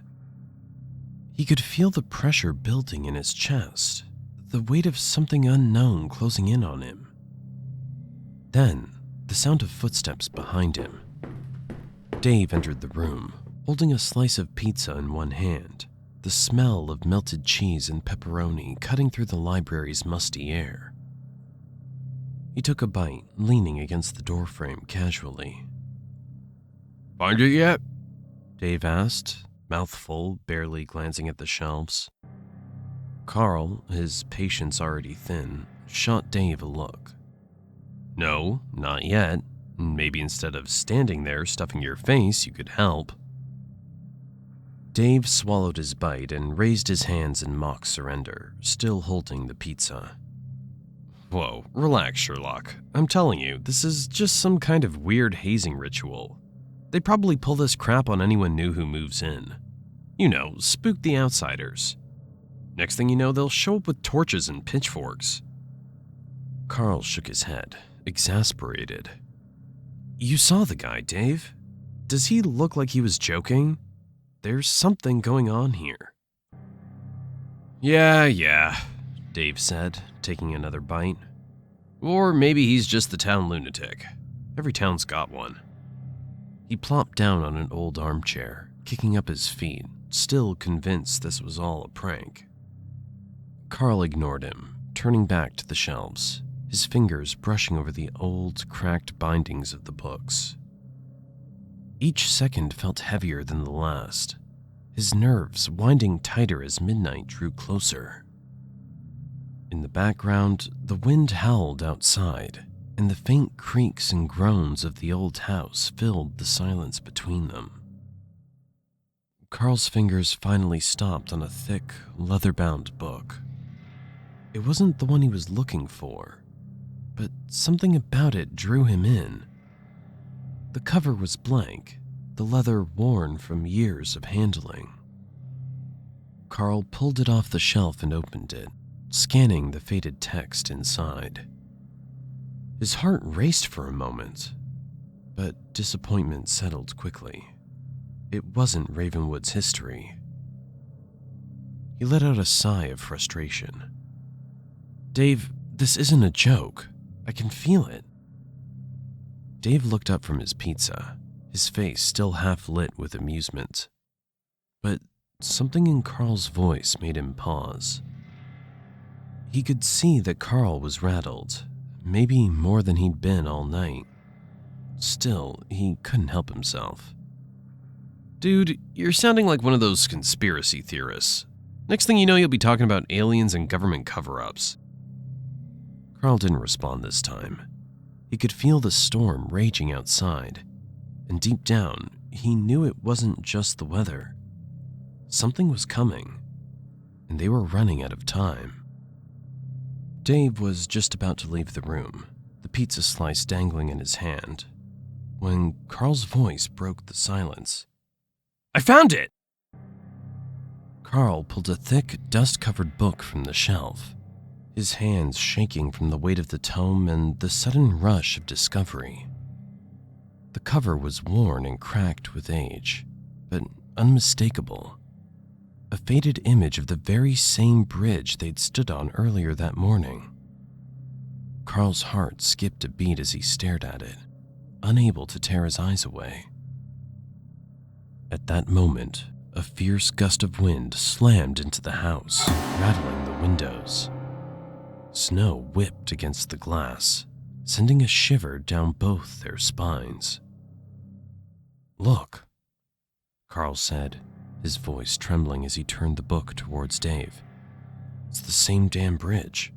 He could feel the pressure building in his chest, the weight of something unknown closing in on him. Then, the sound of footsteps behind him. Dave entered the room, holding a slice of pizza in one hand, the smell of melted cheese and pepperoni cutting through the library's musty air. He took a bite, leaning against the doorframe casually. "Find it yet?" Dave asked, mouth full, barely glancing at the shelves. Carl, his patience already thin, shot Dave a look. "No, not yet. Maybe instead of standing there stuffing your face, you could help." Dave swallowed his bite and raised his hands in mock surrender, still holding the pizza. "Whoa, relax, Sherlock. I'm telling you, this is just some kind of weird hazing ritual. They probably pull this crap on anyone new who moves in. You know, spook the outsiders. Next thing you know, they'll show up with torches and pitchforks." Carl shook his head, exasperated. "You saw the guy, Dave. Does he look like he was joking? There's something going on here." Yeah, Dave said, taking another bite. "Or maybe he's just the town lunatic. Every town's got one." He plopped down on an old armchair, kicking up his feet, still convinced this was all a prank. Carl ignored him, turning back to the shelves, his fingers brushing over the old, cracked bindings of the books. Each second felt heavier than the last, his nerves winding tighter as midnight drew closer. In the background, the wind howled outside, and the faint creaks and groans of the old house filled the silence between them. Carl's fingers finally stopped on a thick, leather-bound book. It wasn't the one he was looking for, but something about it drew him in. The cover was blank, the leather worn from years of handling. Carl pulled it off the shelf and opened it, scanning the faded text inside. His heart raced for a moment, but disappointment settled quickly. It wasn't Ravenwood's history. He let out a sigh of frustration. "Dave, this isn't a joke. I can feel it." Dave looked up from his pizza, his face still half lit with amusement. But something in Carl's voice made him pause. He could see that Carl was rattled, maybe more than he'd been all night. Still, he couldn't help himself. "Dude, you're sounding like one of those conspiracy theorists. Next thing you know, you'll be talking about aliens and government cover-ups." Carl didn't respond this time. He could feel the storm raging outside, and deep down, he knew it wasn't just the weather. Something was coming, and they were running out of time. Dave was just about to leave the room, the pizza slice dangling in his hand, when Carl's voice broke the silence. "I found it!" Carl pulled a thick, dust-covered book from the shelf, his hands shaking from the weight of the tome and the sudden rush of discovery. The cover was worn and cracked with age, but unmistakable. A faded image of the very same bridge they'd stood on earlier that morning. Carl's heart skipped a beat as he stared at it, unable to tear his eyes away. At that moment, a fierce gust of wind slammed into the house, rattling the windows. Snow whipped against the glass, sending a shiver down both their spines. "Look," Carl said, his voice trembling as he turned the book towards Dave. "It's the same damn bridge."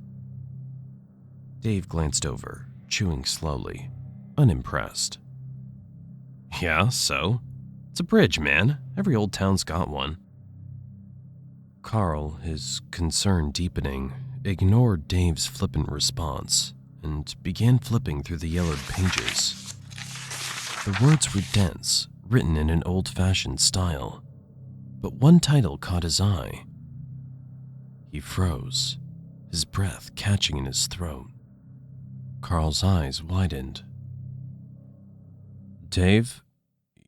Dave glanced over, chewing slowly, unimpressed. "Yeah, so? It's a bridge, man. Every old town's got one." Carl, his concern deepening, ignored Dave's flippant response and began flipping through the yellowed pages. The words were dense, written in an old-fashioned style, but one title caught his eye. He froze, his breath catching in his throat. Carl's eyes widened. "Dave,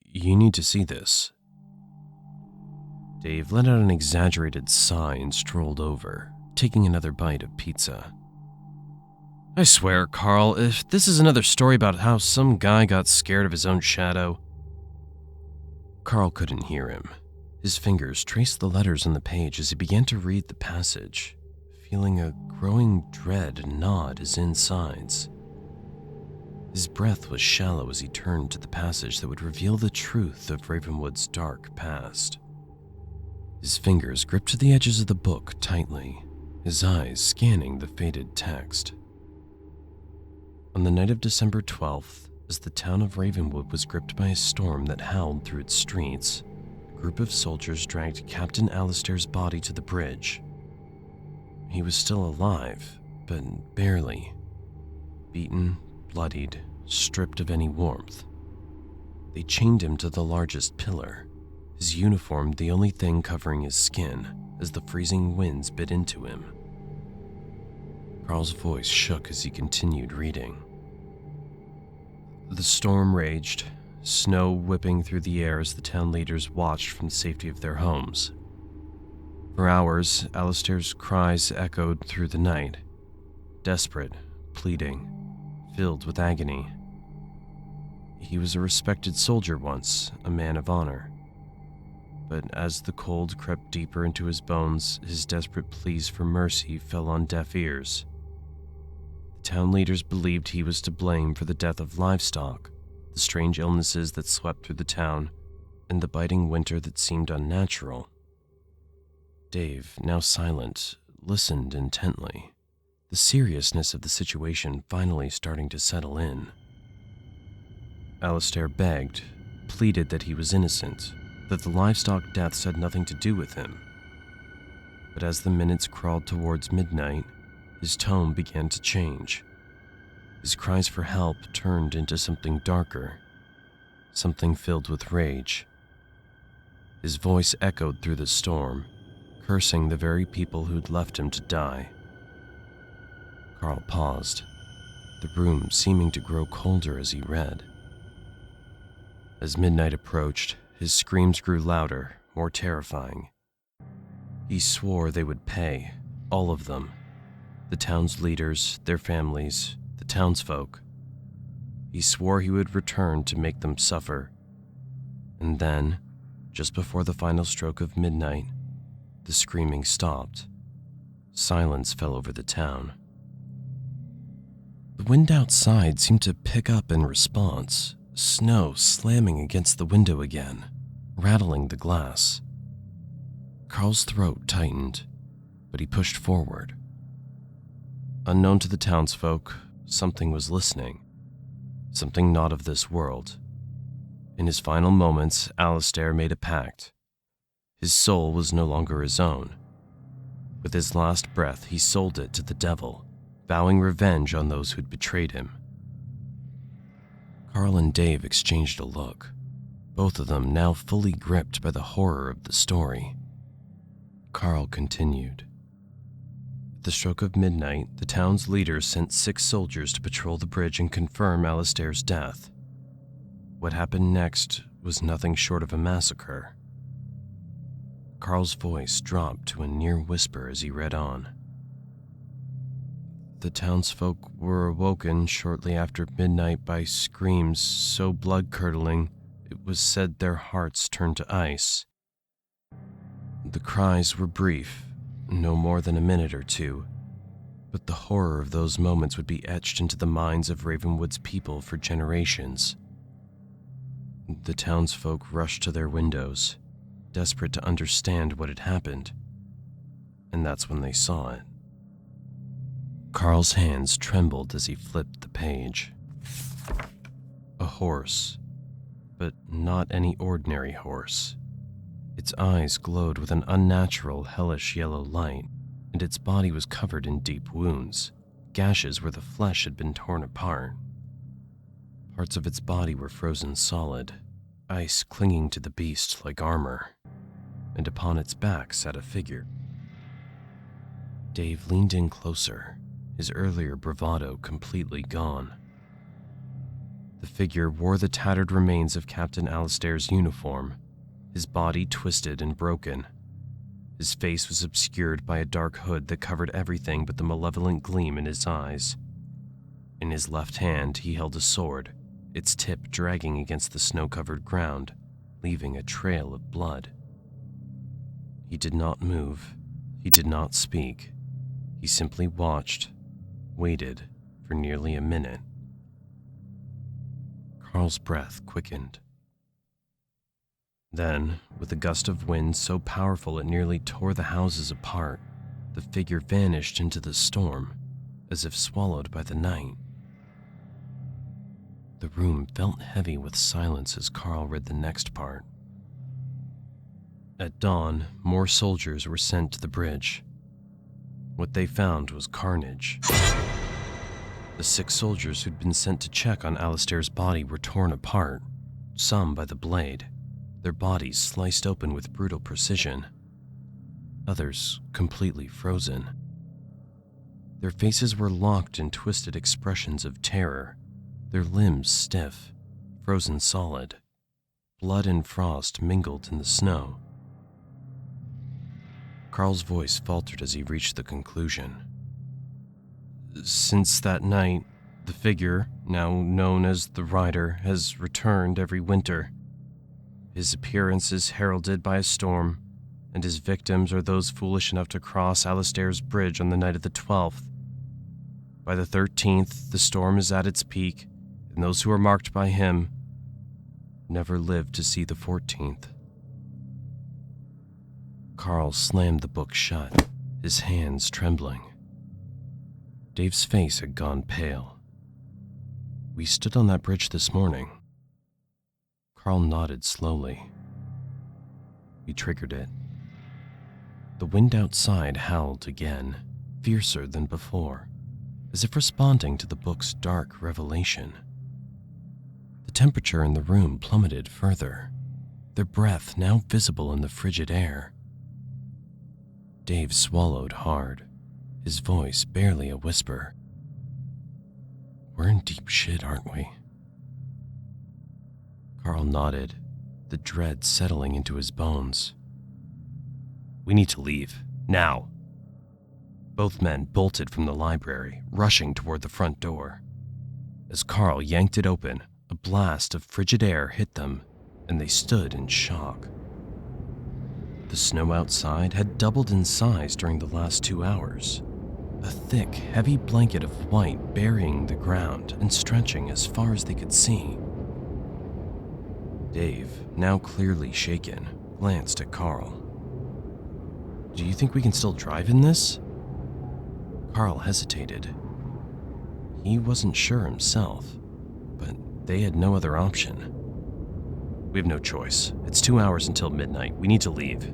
you need to see this." Dave let out an exaggerated sigh and strolled over, taking another bite of pizza. "I swear, Carl, if this is another story about how some guy got scared of his own shadow..." Carl couldn't hear him. His fingers traced the letters on the page as he began to read the passage, feeling a growing dread gnawed his insides. His breath was shallow as he turned to the passage that would reveal the truth of Ravenwood's dark past. His fingers gripped the edges of the book tightly, his eyes scanning the faded text. On the night of December 12th, as the town of Ravenwood was gripped by a storm that howled through its streets, a group of soldiers dragged Captain Alistair's body to the bridge. He was still alive, but barely. Beaten, bloodied, stripped of any warmth. They chained him to the largest pillar, his uniform the only thing covering his skin as the freezing winds bit into him. Carl's voice shook as he continued reading. The storm raged, snow whipping through the air as the town leaders watched from the safety of their homes. For hours, Alistair's cries echoed through the night, desperate, pleading, filled with agony. He was a respected soldier once, a man of honor. But as the cold crept deeper into his bones, his desperate pleas for mercy fell on deaf ears. The town leaders believed he was to blame for the death of livestock, the strange illnesses that swept through the town, and the biting winter that seemed unnatural. Dave, now silent, listened intently, the seriousness of the situation finally starting to settle in. Alistair begged, pleaded that he was innocent, that the livestock deaths had nothing to do with him. But as the minutes crawled towards midnight, his tone began to change. His cries for help turned into something darker, something filled with rage. His voice echoed through the storm, cursing the very people who'd left him to die. Carl paused, the room seeming to grow colder as he read. As midnight approached, His screams grew louder, more terrifying. He swore they would pay, all of them. The town's leaders, their families, the townsfolk. He swore he would return to make them suffer. And then, just before the final stroke of midnight, the screaming stopped. Silence fell over the town. The wind outside seemed to pick up in response, snow slamming against the window again, rattling the glass. Carl's throat tightened, but he pushed forward. Unknown to the townsfolk, something was listening. Something not of this world. In his final moments, Alistair made a pact. His soul was no longer his own. With his last breath, he sold it to the devil, vowing revenge on those who'd betrayed him. Carl and Dave exchanged a look, both of them now fully gripped by the horror of the story. Carl continued. At the stroke of midnight, the town's leader sent 6 soldiers to patrol the bridge and confirm Alistair's death. What happened next was nothing short of a massacre. Carl's voice dropped to a near whisper as he read on. The townsfolk were awoken shortly after midnight by screams so blood-curdling it was said their hearts turned to ice. The cries were brief, no more than a minute or two, but the horror of those moments would be etched into the minds of Ravenwood's people for generations. The townsfolk rushed to their windows, desperate to understand what had happened, and that's when they saw it. Carl's hands trembled as he flipped the page. A horse, but not any ordinary horse. Its eyes glowed with an unnatural, hellish yellow light, and its body was covered in deep wounds, gashes where the flesh had been torn apart. Parts of its body were frozen solid, ice clinging to the beast like armor, and upon its back sat a figure. Dave leaned in closer, his earlier bravado completely gone. The figure wore the tattered remains of Captain Alistair's uniform, his body twisted and broken. His face was obscured by a dark hood that covered everything but the malevolent gleam in his eyes. In his left hand, he held a sword, its tip dragging against the snow-covered ground, leaving a trail of blood. He did not move. He did not speak. He simply watched, waited for nearly a minute. Carl's breath quickened. Then, with a gust of wind so powerful it nearly tore the houses apart, the figure vanished into the storm, as if swallowed by the night. The room felt heavy with silence as Carl read the next part. At dawn, more soldiers were sent to the bridge. What they found was carnage. The 6 soldiers who'd been sent to check on Alistair's body were torn apart, some by the blade, their bodies sliced open with brutal precision, others completely frozen. Their faces were locked in twisted expressions of terror, their limbs stiff, frozen solid. Blood and frost mingled in the snow. Carl's voice faltered as he reached the conclusion. Since that night, the figure, now known as the Rider, has returned every winter. His appearance is heralded by a storm, and his victims are those foolish enough to cross Alistair's bridge on the night of the 12th. By the 13th, the storm is at its peak, and those who are marked by him never live to see the 14th. Carl slammed the book shut, his hands trembling. Dave's face had gone pale. We stood on that bridge this morning. Carl nodded slowly. We triggered it. The wind outside howled again, fiercer than before, as if responding to the book's dark revelation. The temperature in the room plummeted further, their breath now visible in the frigid air. Dave swallowed hard, his voice barely a whisper. We're in deep shit, aren't we? Carl nodded, the dread settling into his bones. "We need to leave, now." Both men bolted from the library, rushing toward the front door. As Carl yanked it open, a blast of frigid air hit them, and they stood in shock. The snow outside had doubled in size during the last 2 hours. A thick, heavy blanket of white burying the ground and stretching as far as they could see. Dave, now clearly shaken, glanced at Carl. "Do you think we can still drive in this?" Carl hesitated. He wasn't sure himself, but they had no other option. "We have no choice. It's 2 hours until midnight. We need to leave."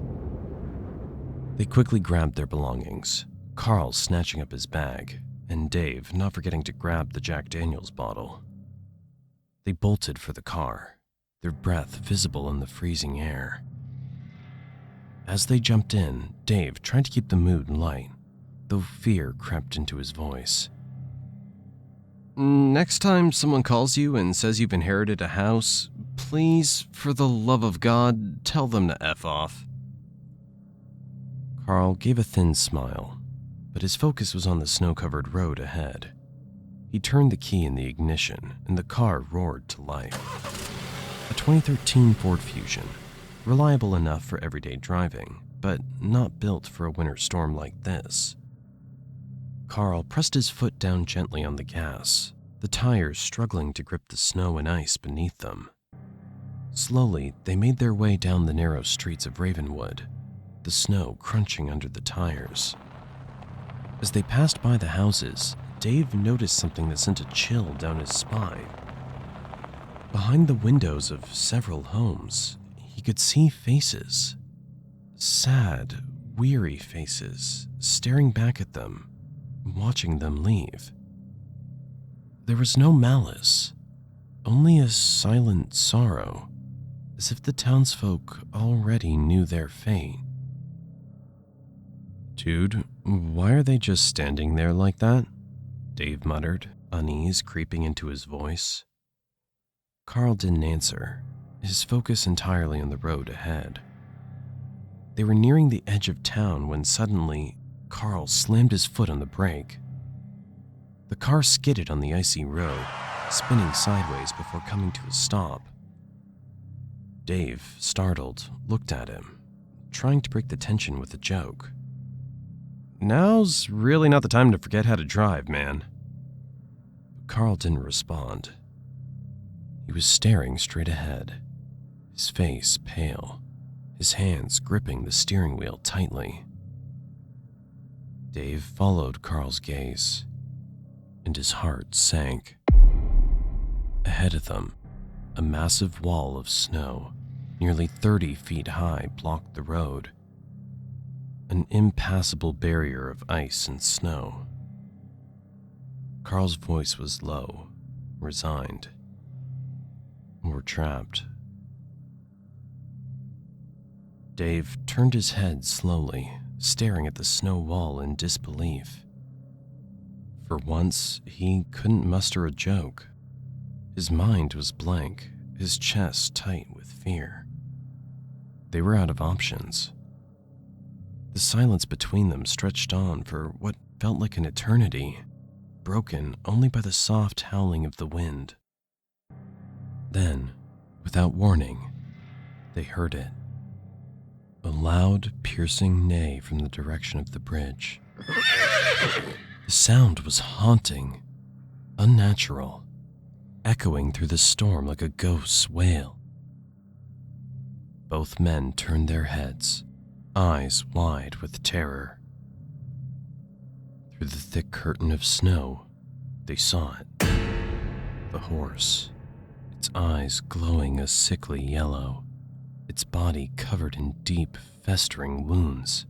They quickly grabbed their belongings, Carl snatching up his bag, and Dave not forgetting to grab the Jack Daniels bottle. They bolted for the car, their breath visible in the freezing air. As they jumped in, Dave tried to keep the mood light, though fear crept into his voice. "Next time someone calls you and says you've inherited a house, please, for the love of God, tell them to F off." Carl gave a thin smile, but his focus was on the snow-covered road ahead. He turned the key in the ignition, and the car roared to life. A 2013 Ford Fusion, reliable enough for everyday driving, but not built for a winter storm like this. Carl pressed his foot down gently on the gas, the tires struggling to grip the snow and ice beneath them. Slowly, they made their way down the narrow streets of Ravenwood, the snow crunching under the tires. As they passed by the houses, Dave noticed something that sent a chill down his spine. Behind the windows of several homes, he could see faces. Sad, weary faces, staring back at them, watching them leave. There was no malice, only a silent sorrow, as if the townsfolk already knew their fate. "Dude, why are they just standing there like that?" Dave muttered, unease creeping into his voice. Carl didn't answer, his focus entirely on the road ahead. They were nearing the edge of town when suddenly, Carl slammed his foot on the brake. The car skidded on the icy road, spinning sideways before coming to a stop. Dave, startled, looked at him, trying to break the tension with a joke. "Now's really not the time to forget how to drive, man." Carl didn't respond. He was staring straight ahead, his face pale, his hands gripping the steering wheel tightly. Dave followed Carl's gaze, and his heart sank. Ahead of them, a massive wall of snow, nearly 30 feet high, blocked the road. An impassable barrier of ice and snow. Carl's voice was low, resigned. "We're trapped." Dave turned his head slowly, staring at the snow wall in disbelief. For once, he couldn't muster a joke. His mind was blank, his chest tight with fear. They were out of options. The silence between them stretched on for what felt like an eternity, broken only by the soft howling of the wind. Then, without warning, they heard it. A loud, piercing neigh from the direction of the bridge. The sound was haunting, unnatural, echoing through the storm like a ghost's wail. Both men turned their heads, eyes wide with terror. Through the thick curtain of snow, they saw it. The horse, its eyes glowing a sickly yellow, its body covered in deep, festering wounds.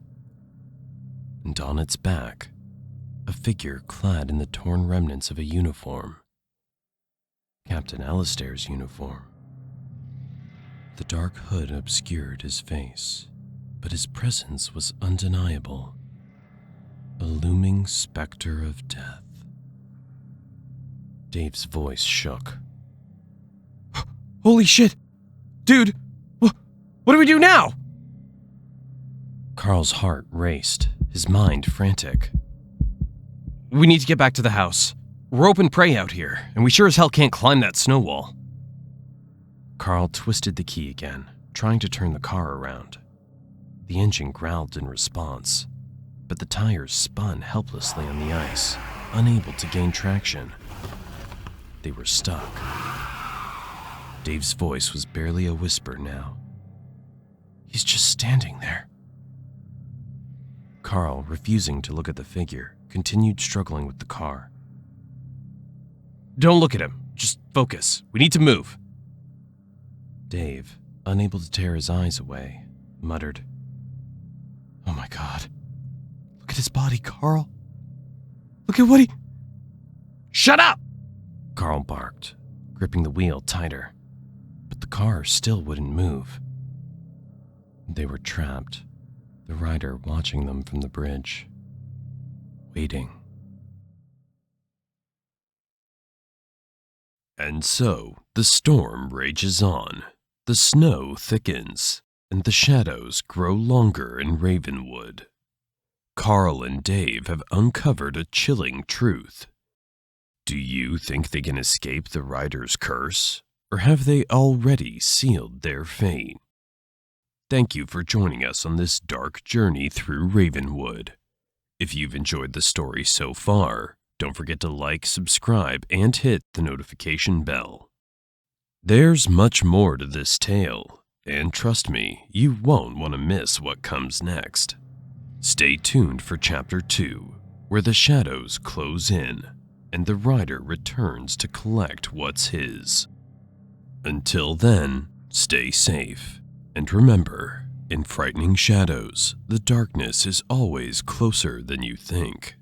And on its back, a figure clad in the torn remnants of a uniform. Captain Alistair's uniform. The dark hood obscured his face, but his presence was undeniable. A looming specter of death. Dave's voice shook. "Holy shit! Dude, What do we do now? Carl's heart raced, his mind frantic. We need to get back to the house. We're open prey out here, and we sure as hell can't climb that snow wall. Carl twisted the key again, trying to turn the car around. The engine growled in response, but the tires spun helplessly on the ice, unable to gain traction. They were stuck. Dave's voice was barely a whisper now. He's just standing there. Carl, refusing to look at the figure, continued struggling with the car. Don't look at him. Just focus. We need to move. Dave, unable to tear his eyes away, muttered, "Oh my God. Look at his body, Carl. Look at what he..." "Shut up!" Carl barked, gripping the wheel tighter. But the car still wouldn't move. They were trapped, the rider watching them from the bridge, waiting. And so, the storm rages on, the snow thickens, and the shadows grow longer in Ravenwood. Carl and Dave have uncovered a chilling truth. Do you think they can escape the rider's curse, or have they already sealed their fate? Thank you for joining us on this dark journey through Ravenwood. If you've enjoyed the story so far, don't forget to like, subscribe, and hit the notification bell. There's much more to this tale, and trust me, you won't want to miss what comes next. Stay tuned for Chapter 2, where the shadows close in, and the rider returns to collect what's his. Until then, stay safe. And remember, in frightening shadows, the darkness is always closer than you think.